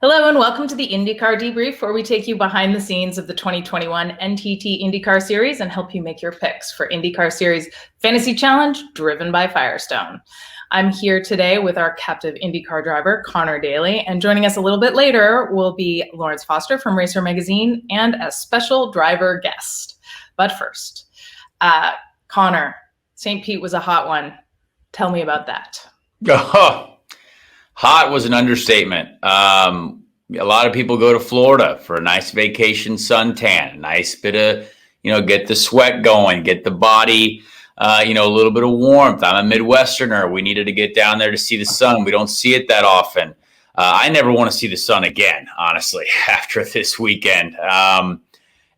Hello and welcome to the IndyCar Debrief, where we take you behind the scenes of the 2021 NTT INDYCAR Series and help you make your picks for IndyCar Series Fantasy Challenge, driven by Firestone. I'm here today with our captive IndyCar driver, Conor Daly, and joining us a little bit later will be Laurence Foster from Racer Magazine and a special driver guest. But first, Conor, St. Pete was a hot one. Tell me about that. Hot was an understatement. A lot of people go to Florida for a nice vacation suntan, a nice bit of, get the sweat going, get the body, a little bit of warmth. I'm a Midwesterner. We needed to get down there to see the sun. We don't see it that often. I never want to see the sun again, honestly, after this weekend.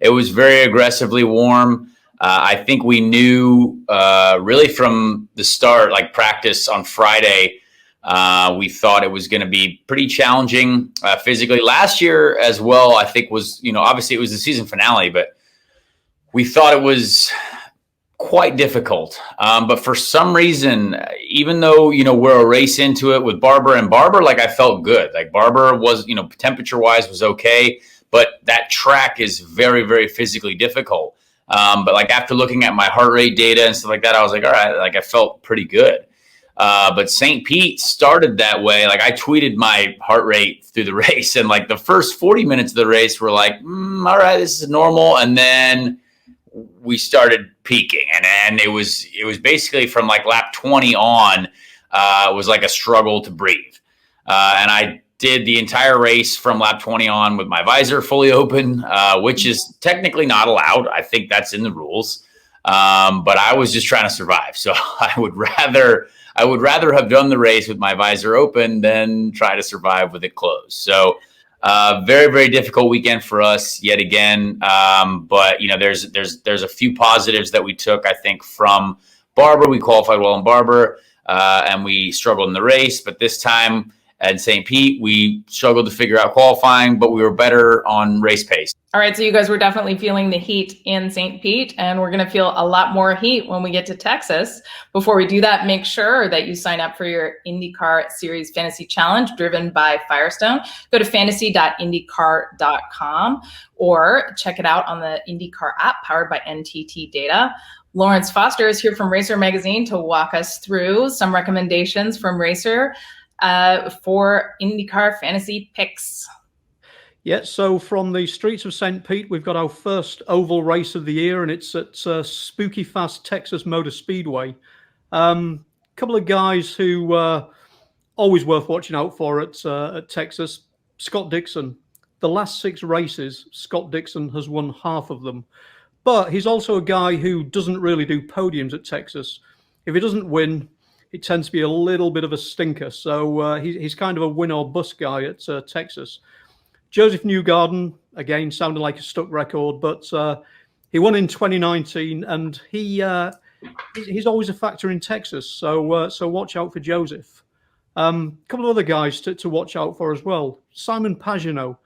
It was very aggressively warm. I think we knew really from the start, like practice on Friday, we thought it was going to be pretty challenging physically. Last year as well, I think was, obviously it was the season finale, but we thought it was quite difficult. But for some reason, even though, we're a race into it with Barber, like I felt good. Like Barber was, temperature wise was okay, but that track is very, very physically difficult. But like after looking at my heart rate data and stuff like that, I was like, all right, like I felt pretty good. But St. Pete started that way. Like I tweeted my heart rate through the race, and like the first 40 minutes of the race were like, all right, this is normal. And then we started peaking, and it was basically from like lap 20 on, was like a struggle to breathe. And I did the entire race from lap 20 on with my visor fully open, which is technically not allowed. I think that's in the rules. But I was just trying to survive. So I would rather have done the race with my visor open than try to survive with it closed. So very, very difficult weekend for us yet again. But there's a few positives that we took, I think, from Barber. We qualified well in Barber, and we struggled in the race. But this time at St. Pete, we struggled to figure out qualifying, but we were better on race pace. All right, so you guys were definitely feeling the heat in St. Pete, and we're going to feel a lot more heat when we get to Texas. Before we do that, make sure that you sign up for your IndyCar Series Fantasy Challenge driven by Firestone. Go to fantasy.indycar.com or check it out on the IndyCar app powered by NTT Data. Laurence Foster is here from Racer Magazine to walk us through some recommendations from Racer for IndyCar fantasy picks. Yeah, so from the streets of St. Pete, we've got our first oval race of the year, and it's at Spooky Fast Texas Motor Speedway. Couple of guys who always worth watching out for at Texas. Scott Dixon. The last 6 races, Scott Dixon has won half of them. But he's also a guy who doesn't really do podiums at Texas. If he doesn't win, it tends to be a little bit of a stinker. So he's kind of a win or bust guy at Texas. Joseph Newgarden, again, sounded like a stuck record, but he won in 2019, and he's always a factor in Texas. So watch out for Joseph. A couple of other guys to watch out for as well. Simon Pagenaud.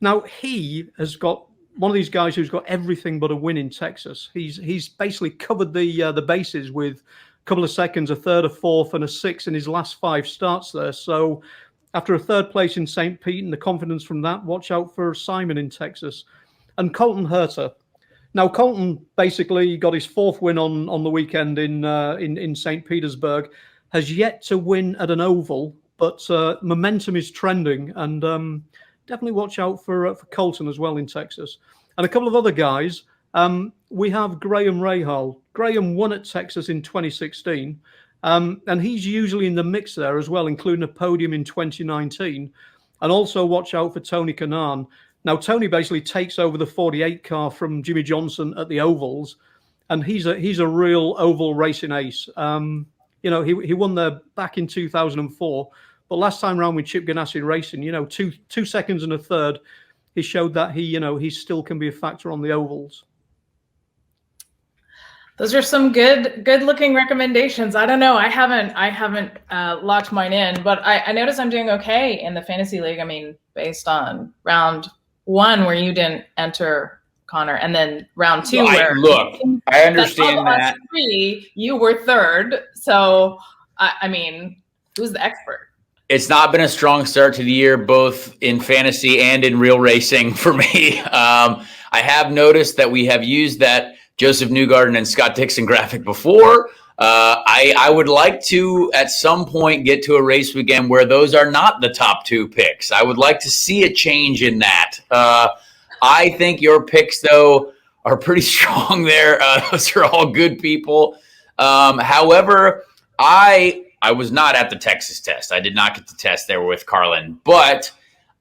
Now, he has got one of these guys who's got everything but a win in Texas. He's basically covered the bases with a couple of seconds, a third, a fourth, and a sixth in his last 5 starts there. So after a third place in St. Pete and the confidence from that, watch out for Simon in Texas. And Colton Herta. Now, Colton basically got his 4th win on the weekend in St. Petersburg, has yet to win at an oval, but momentum is trending, and definitely watch out for Colton as well in Texas. And a couple of other guys. We have Graham Rahal. Graham won at Texas in 2016. And he's usually in the mix there as well, including a podium in 2019. And also watch out for Tony Kanaan. Now, Tony basically takes over the 48 car from Jimmy Johnson at the ovals, and he's a real oval racing ace. He won there back in 2004, but last time around with Chip Ganassi Racing, 2 seconds and a third, he showed that he still can be a factor on the ovals. Those are some good looking recommendations. I don't know. I haven't locked mine in, but I notice I'm doing okay in the fantasy league. I mean, based on round 1 where you didn't enter, Conor, and then round 2 where I understand that. 3, you were 3rd. So I mean, who's the expert? It's not been a strong start to the year, both in fantasy and in real racing for me. I have noticed that we have used that Joseph Newgarden and Scott Dixon graphic before. I would like to, at some point, get to a race weekend where those are not the top 2 picks. I would like to see a change in that. I think your picks, though, are pretty strong there. Those are all good people. However, I was not at the Texas test. I did not get to test there with Carlin, but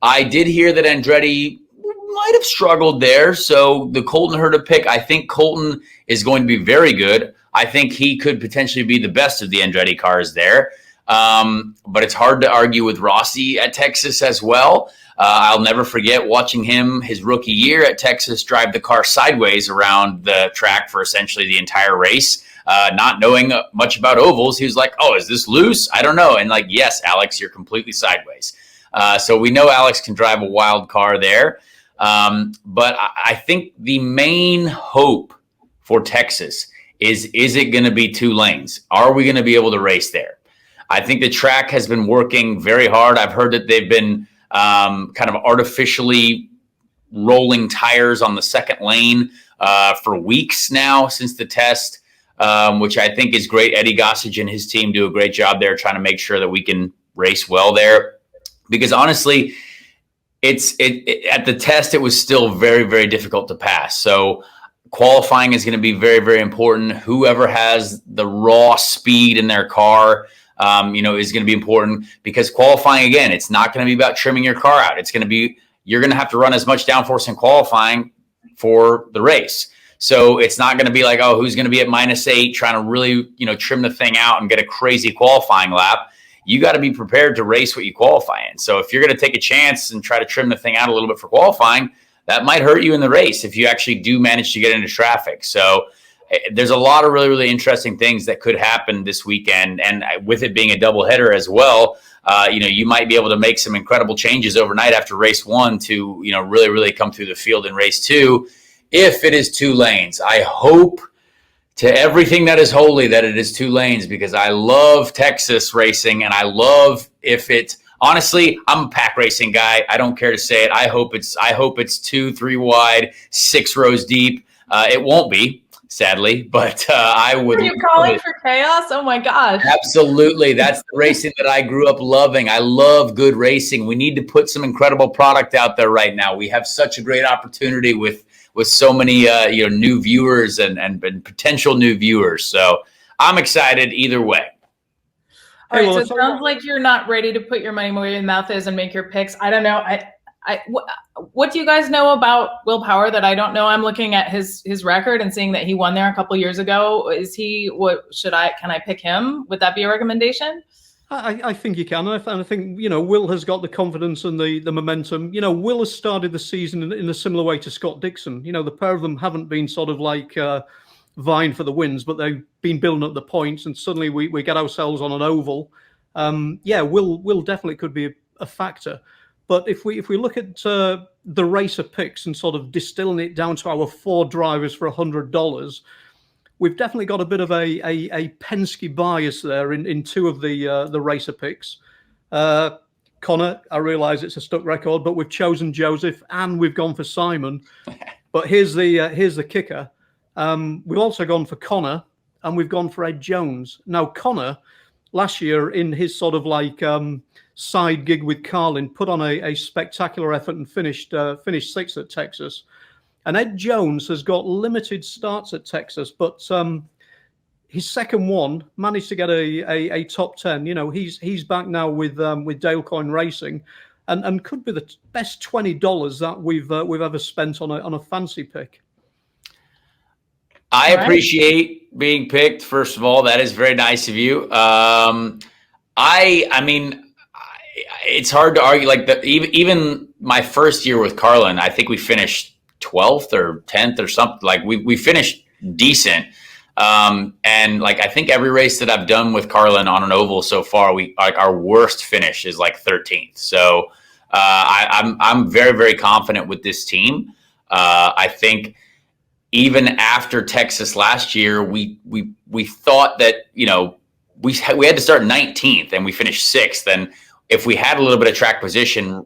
I did hear that Andretti might have struggled there. So the Colton Herta pick, I think Colton is going to be very good. I think he could potentially be the best of the Andretti cars there. But it's hard to argue with Rossi at Texas as well. I'll never forget watching him his rookie year at Texas drive the car sideways around the track for essentially the entire race. Not knowing much about ovals, he was like, "Oh, is this loose? I don't know." And like, "Yes, Alex, you're completely sideways." So we know Alex can drive a wild car there. But I think the main hope for Texas is it going to be 2 lanes? Are we going to be able to race there? I think the track has been working very hard. I've heard that they've been kind of artificially rolling tires on the second lane for weeks now since the test. Which I think is great. Eddie Gossage and his team do a great job there trying to make sure that we can race well there. Because honestly, at the test, it was still very, very difficult to pass. So qualifying is going to be very, very important. Whoever has the raw speed in their car, is going to be important, because qualifying, again, it's not going to be about trimming your car out. It's going to be, you're going to have to run as much downforce in qualifying for the race. So it's not going to be like, oh, who's going to be at -8 trying to really, trim the thing out and get a crazy qualifying lap. You got to be prepared to race what you qualify in. So if you're going to take a chance and try to trim the thing out a little bit for qualifying, that might hurt you in the race if you actually do manage to get into traffic. So there's a lot of really, really interesting things that could happen this weekend. And with it being a doubleheader as well, you might be able to make some incredible changes overnight after race 1 to, really, really come through the field in race 2. If it is 2 lanes, I hope to everything that is holy that it is 2 lanes, because I love Texas racing, and I love honestly, I'm a pack racing guy. I don't care to say it. I hope it's 2, 3 wide, 6 rows deep. It won't be, sadly, but I would. Are you calling for chaos? Oh my gosh. Absolutely. That's the racing that I grew up loving. I love good racing. We need to put some incredible product out there right now. We have such a great opportunity with so many new viewers and potential new viewers. So I'm excited either way. All right, so it sounds like you're not ready to put your money where your mouth is and make your picks. I don't know. What do you guys know about Will Power that I don't know? I'm looking at his record and seeing that he won there a couple years ago. Can I pick him? Would that be a recommendation? I think you can. And I think, Will has got the confidence and the momentum. Will has started the season in a similar way to Scott Dixon. The pair of them haven't been sort of like vying for the wins, but they've been building up the points, and suddenly we get ourselves on an oval. Will definitely could be a factor. But if we look at the racer picks and sort of distilling it down to our 4 drivers for $100, we've definitely got a bit of a Penske bias there in 2 of the racer picks. Conor, I realise it's a stuck record, but we've chosen Joseph and we've gone for Simon. But here's the kicker. We've also gone for Conor and we've gone for Ed Jones. Now, Conor, last year in his sort of like side gig with Carlin, put on a spectacular effort and finished 6th at Texas. And Ed Jones has got limited starts at Texas, but his second one managed to get a top 10. He's back now with Dale Coyne Racing, and could be the best $20 that we've ever spent on a fancy pick. I appreciate being picked. First of all, that is very nice of you. It's hard to argue. Like even my first year with Carlin, I think we finished 12th or 10th or something. Like we finished decent. And like, I think every race that I've done with Carlin on an oval so far, our worst finish is like 13th. So, I'm very, very confident with this team. I think even after Texas last year, we thought that, we had to start 19th and we finished 6th. And if we had a little bit of track position,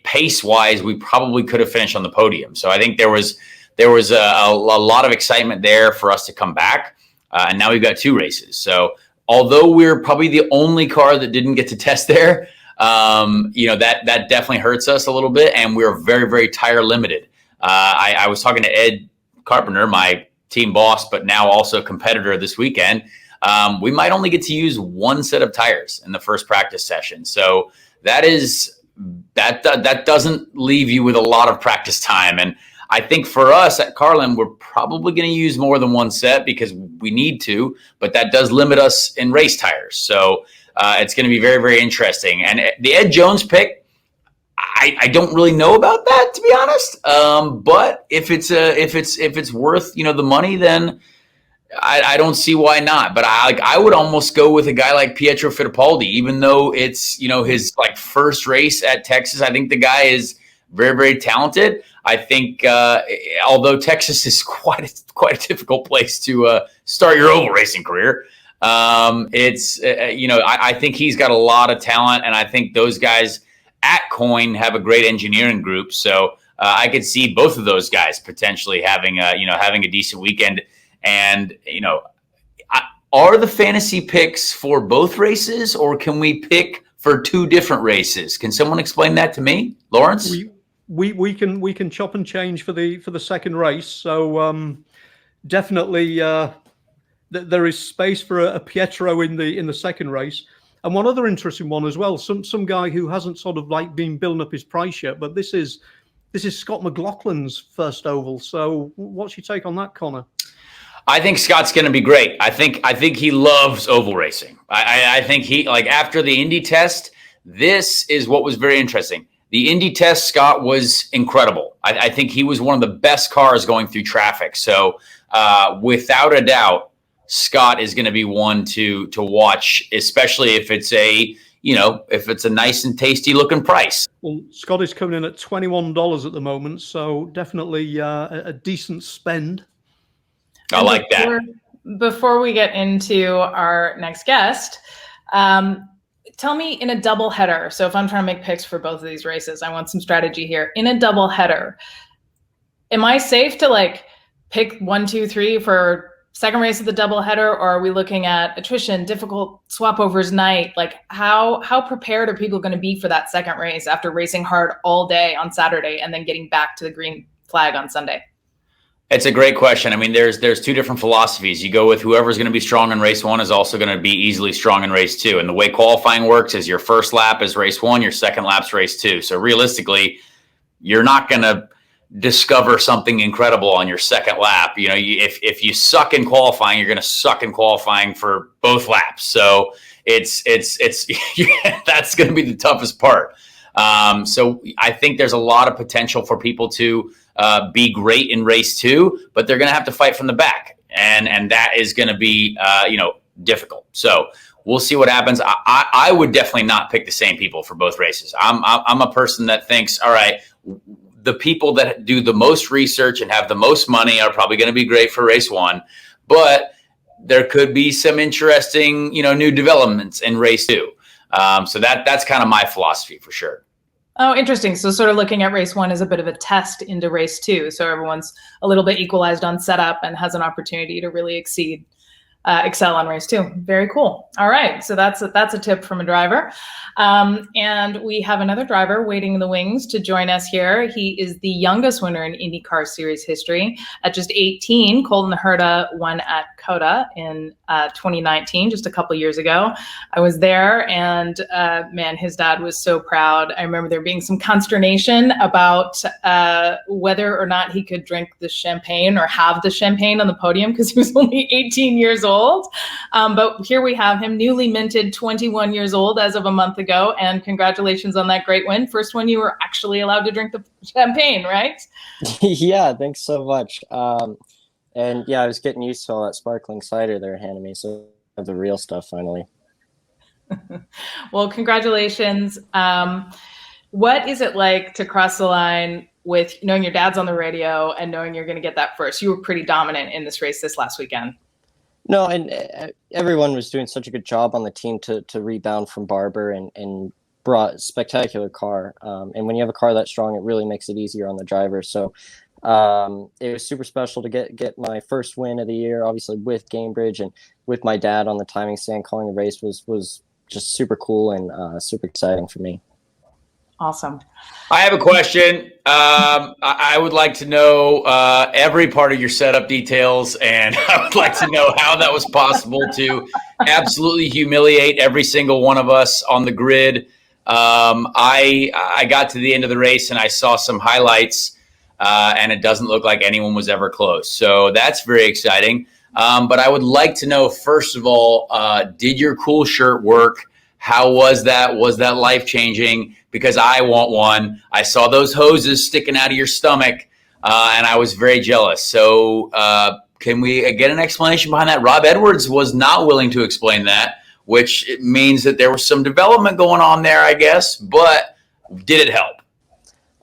pace-wise, we probably could have finished on the podium. So I think there was a lot of excitement there for us to come back, and now we've got 2 races. So although we're probably the only car that didn't get to test there, that definitely hurts us a little bit, and we're very, very tire limited. I was talking to Ed Carpenter, my team boss, but now also competitor this weekend. We might only get to use 1 set of tires in the first practice session. So that doesn't leave you with a lot of practice time. And I think for us at Carlin, we're probably going to use more than 1 set because we need to, but that does limit us in race tires. So it's going to be very, very interesting. And the Ed Jones pick, I don't really know about that, to be honest. But if it's worth, the money, then I don't see why not. But I would almost go with a guy like Pietro Fittipaldi, even though it's, his first race at Texas. I think the guy is very, very talented. I think although Texas is quite a difficult place to start your oval racing career, I think he's got a lot of talent, and I think those guys at Coyne have a great engineering group. So I could see both of those guys potentially having a decent weekend. And are the fantasy picks for both races, or can we pick for 2 different races? Can someone explain that to me, Laurence? We can chop and change for the second race. So definitely there is space for a Pietro in the second race. And one other interesting one as well, some guy who hasn't sort of been building up his price yet, but this is Scott McLaughlin's first oval. So what's your take on that, Connor? I think Scott's going to be great. I think he loves oval racing. I think he, after the Indy test, this is what was very interesting. The Indy test, Scott was incredible. I think he was one of the best cars going through traffic. So without a doubt, Scott is going to be one to watch, especially if it's a nice and tasty looking price. Well, Scott is coming in at $21 at the moment, so definitely a decent spend. I like that. Before we get into our next guest, tell me, in a double header, so if I'm trying to make picks for both of these races, I want some strategy here. In a double header, am I safe to pick 1, 2, 3 for second race of the double header, or are we looking at attrition, difficult swap overs night? How prepared are people going to be for that second race after racing hard all day on Saturday and then getting back to the green flag on Sunday? It's a great question. I mean, there's 2 different philosophies. You go with whoever's going to be strong in race 1 is also going to be easily strong in race 2. And the way qualifying works is your first lap is race 1, your second lap's race 2. So realistically, you're not going to discover something incredible on your second lap. If you suck in qualifying, you're going to suck in qualifying for both laps. So it's that's going to be the toughest part. So I think there's a lot of potential for people to be great in race 2, but they're going to have to fight from the back, and that is going to be difficult. So we'll see what happens. I would definitely not pick the same people for both races. I'm a person that thinks, all right, the people that do the most research and have the most money are probably going to be great for race 1, but there could be some interesting, new developments in race 2. So that's kind of my philosophy for sure. Oh, interesting. So sort of looking at race 1 as a bit of a test into race 2. So everyone's a little bit equalized on setup and has an opportunity to really excel on race 2. Very cool. All right. So that's a tip from a driver. And we have another driver waiting in the wings to join us here. He is the youngest winner in IndyCar Series history. At just 18, Colton Herta won at COTA in 2019, just a couple years ago. I was there, and man, his dad was so proud. I remember there being some consternation about whether or not he could drink the champagne or have the champagne on the podium because he was only 18 years old. But here we have him, newly minted 21 years old as of a month ago. And congratulations on that great win. First one you were actually allowed to drink the champagne, right? Yeah, thanks so much. And yeah, I was getting used to all that sparkling cider they're handing me. So the real stuff finally. Well, congratulations. What is it like to cross the line with knowing your dad's on the radio and knowing you're going to get that first? You were pretty dominant in this race this last weekend. No, and everyone was doing such a good job on the team to rebound from Barber, and brought spectacular car. And when you have a car that strong, it really makes it easier on the driver. So it was super special to get my first win of the year, obviously with Gamebridge and with my dad on the timing stand calling the race was just super cool and super exciting for me. Awesome. I have a question. I would like to know every part of your setup details, and I would like to know how that was possible to absolutely humiliate every single one of us on the grid. I got to the end of the race and I saw some highlights, and it doesn't look like anyone was ever close. So that's very exciting. But I would like to know, first of all, did your cool shirt work? How was that? Was that life-changing? Because I want one. I saw those hoses sticking out of your stomach, and I was very jealous. So can we get an explanation behind that? Rob Edwards was not willing to explain that, which means that there was some development going on there, I guess. But did it help?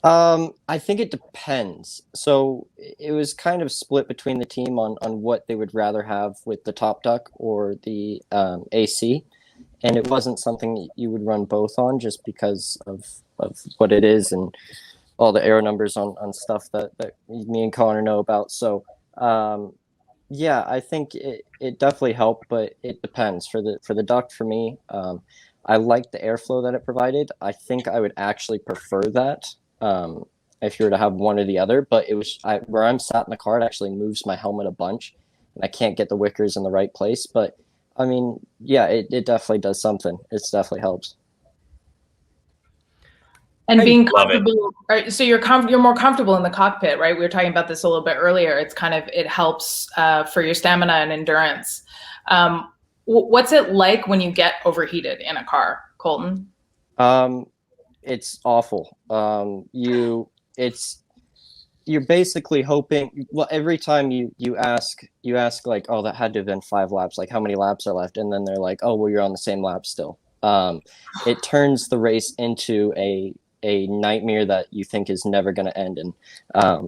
I think it depends. So it was kind of split between the team on what they would rather have with the top duck or the AC. And it wasn't something you would run both on just because of what it is and all the aero numbers on stuff that me and Connor know about. So, yeah, I think it definitely helped, but it depends. For the duct, for me, I liked the airflow that it provided. I think I would actually prefer that if you were to have one or the other. But it was where I'm sat in the car, it actually moves my helmet a bunch, and I can't get the wickers in the right place. But I mean, yeah, it definitely does something. It definitely helps. And being comfortable, right? So you're more comfortable in the cockpit, right? We were talking about this a little bit earlier. It's kind of, it helps for your stamina and endurance. What's it like when you get overheated in a car, Colton? It's awful. You're basically hoping, well, every time you ask like, oh, that had to have been 5 laps, like how many laps are left? And then they're like, oh, well, you're on the same lap still. It turns the race into a nightmare that you think is never going to end. And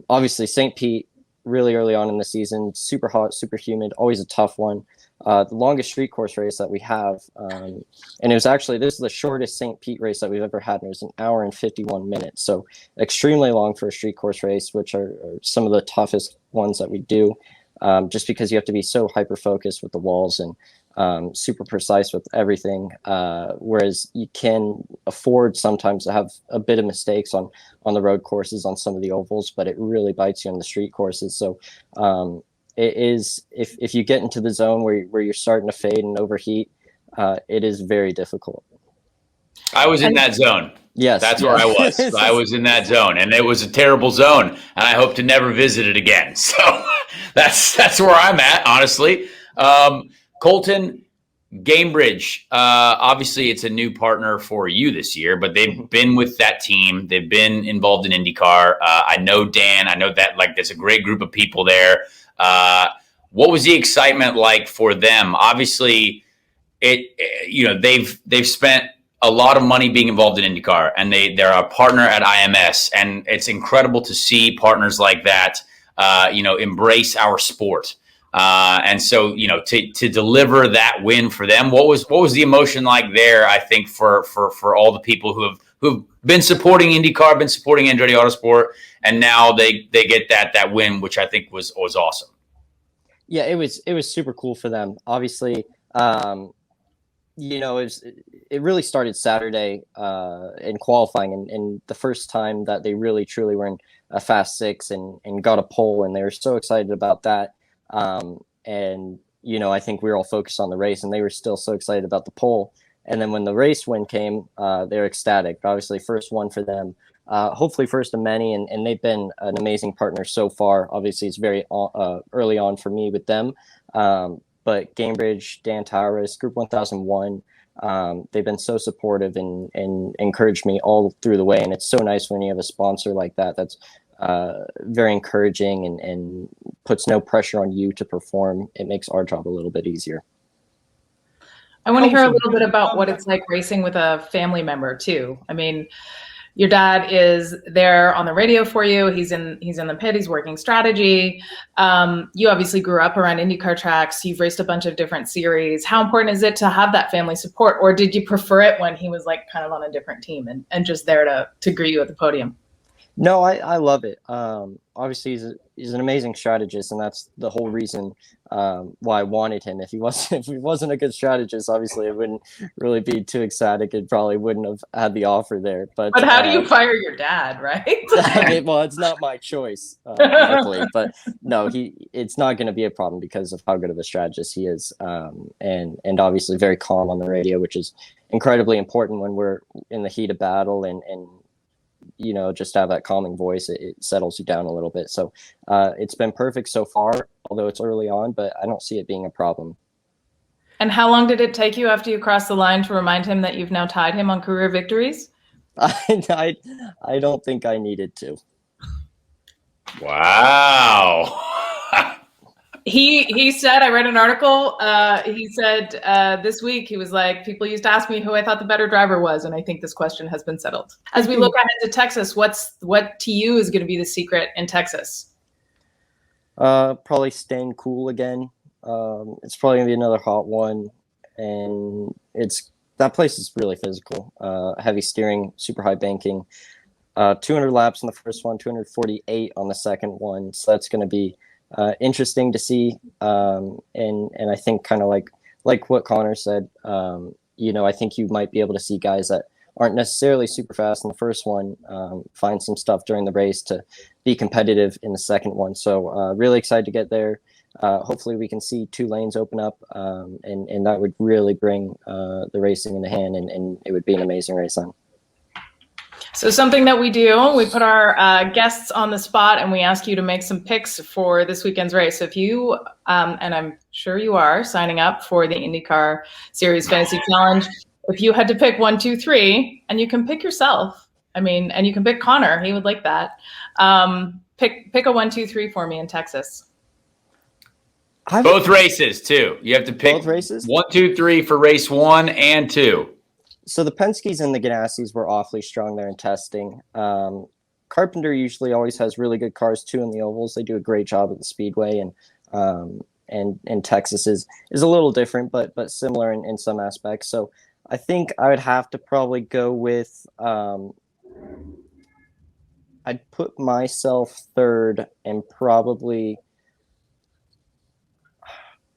obviously St. Pete, really early on in the season, super hot, super humid, always a tough one. The longest street course race that we have. And it was actually, this is the shortest St. Pete race that we've ever had. And it was 1 hour and 51 minutes. So extremely long for a street course race, which are some of the toughest ones that we do, just because you have to be so hyper-focused with the walls and super precise with everything. Whereas you can afford sometimes to have a bit of mistakes on the road courses, on some of the ovals, but it really bites you on the street courses. So, it is, if you get into the zone where you're starting to fade and overheat, it is very difficult. I was in that zone. Yes, that's where I was. I was in that zone, and it was a terrible zone, and I hope to never visit it again. So that's where I'm at, honestly. Colton, Gamebridge, obviously it's a new partner for you this year, but they've been with that team. They've been involved in IndyCar. I know Dan. I know that there's a great group of people there. What was the excitement like for them? Obviously, they've spent a lot of money being involved in IndyCar, and they're a partner at IMS, and it's incredible to see partners like that, embrace our sport. And so, to deliver that win for them, what was the emotion like there? I think for all the people who've been supporting IndyCar, been supporting Andretti Autosport, and now they get that win, which I think was awesome. Yeah, it was super cool for them. Obviously, it really started Saturday in qualifying, and the first time that they really truly were in a Fast Six and got a pole, and they were so excited about that. And I think we were all focused on the race, and they were still so excited about the pole. And then when the race win came, they were ecstatic. Obviously, first one for them. Hopefully first of many, and they've been an amazing partner so far. Obviously, it's very early on for me with them. But Gamebridge, Dan Towers, Group 1001, they've been so supportive and encouraged me all through the way. And it's so nice when you have a sponsor like that that's very encouraging and puts no pressure on you to perform. It makes our job a little bit easier. I want to hear a little bit about what it's like racing with a family member too. I mean, Your dad is there on the radio for you. He's in the pit. He's working strategy. You obviously grew up around IndyCar tracks. You've raced a bunch of different series. How important is it to have that family support, or did you prefer it when he was like kind of on a different team and just there to greet you at the podium? No, I love it. Obviously, he's an amazing strategist, and that's the whole reason why I wanted him. If he wasn't a good strategist, obviously, I wouldn't really be too ecstatic. It probably wouldn't have had the offer there. But how do you fire your dad, right? Well, it's not my choice, luckily. But no, it's not going to be a problem because of how good of a strategist he is, and obviously very calm on the radio, which is incredibly important when we're in the heat of battle and just have that calming voice. It settles you down a little bit. So it's been perfect so far, although it's early on, but I don't see it being a problem. And how long did it take you after you crossed the line to remind him that you've now tied him on career victories? I don't think I needed to. Wow. He said, I read an article, he said this week, he was like, people used to ask me who I thought the better driver was, and I think this question has been settled. As we look ahead to Texas, what to you is going to be the secret in Texas? Probably staying cool again. It's probably going to be another hot one, and that place is really physical. Heavy steering, super high banking, 200 laps on the first one, 248 on the second one, so that's going to be interesting to see, and I think kind of like what Conor said, I think you might be able to see guys that aren't necessarily super fast in the first one find some stuff during the race to be competitive in the second one. So really excited to get there. Hopefully we can see 2 lanes open up, and that would really bring the racing into hand, and it would be an amazing race on. So something that we do, we put our guests on the spot and we ask you to make some picks for this weekend's race. So if you, and I'm sure you are, signing up for the IndyCar Series Fantasy Challenge, if you had to pick 1, 2, 3, and you can pick yourself, and you can pick Conor, he would like that. Pick a 1, 2, 3 for me in Texas. Both races too. You have to pick both races? 1, 2, 3 for race 1 and 2. So the Penske's and the Ganassi's were awfully strong there in testing. Carpenter usually always has really good cars too in the ovals. They do a great job at the Speedway, and Texas is a little different, but similar in some aspects. So I think I would have to probably go with I'd put myself third, and probably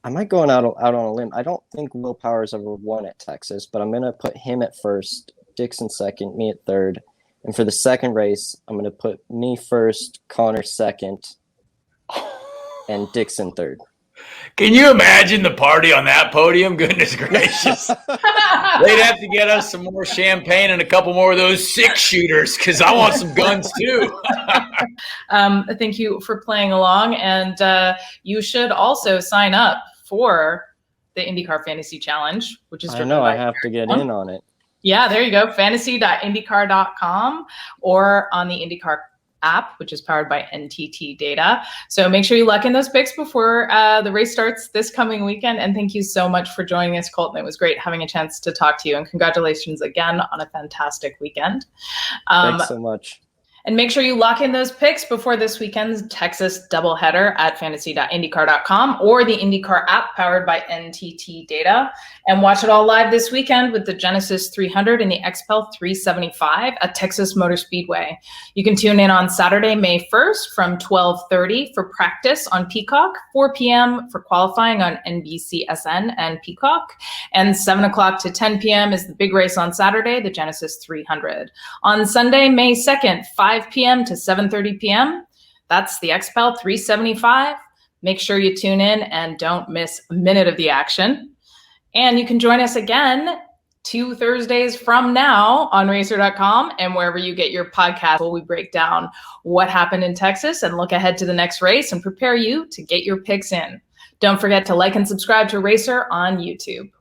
I might go out on a limb. I don't think Will Power's ever won at Texas, but I'm going to put him at first, Dixon second, me at third. And for the second race, I'm going to put me first, Conor second, and Dixon third. Can you imagine the party on that podium? Goodness gracious. They'd have to get us some more champagne and a couple more of those 6-shooters because I want some guns too. Thank you for playing along. And you should also sign up for the IndyCar Fantasy Challenge, which is I know I have to get in on it. Yeah, there you go. fantasy.indycar.com or on the IndyCar app, which is powered by NTT Data. So make sure you lock in those picks before the race starts this coming weekend. And thank you so much for joining us, Colton. It was great having a chance to talk to you. And congratulations again on a fantastic weekend. Thanks so much. And make sure you lock in those picks before this weekend's Texas doubleheader at fantasy.indycar.com or the IndyCar app powered by NTT Data. And watch it all live this weekend with the Genesis 300 and the XPEL 375 at Texas Motor Speedway. You can tune in on Saturday, May 1st from 12:30 for practice on Peacock, 4 p.m. for qualifying on NBCSN and Peacock, and 7 o'clock to 10 p.m. is the big race on Saturday, the Genesis 300. On Sunday, May 2nd, 5 p.m. to 7:30 p.m. That's the XPEL 375. Make sure you tune in and don't miss a minute of the action. And you can join us again 2 Thursdays from now on racer.com and wherever you get your podcast, where we break down what happened in Texas and look ahead to the next race and prepare you to get your picks in. Don't forget to like and subscribe to Racer on YouTube.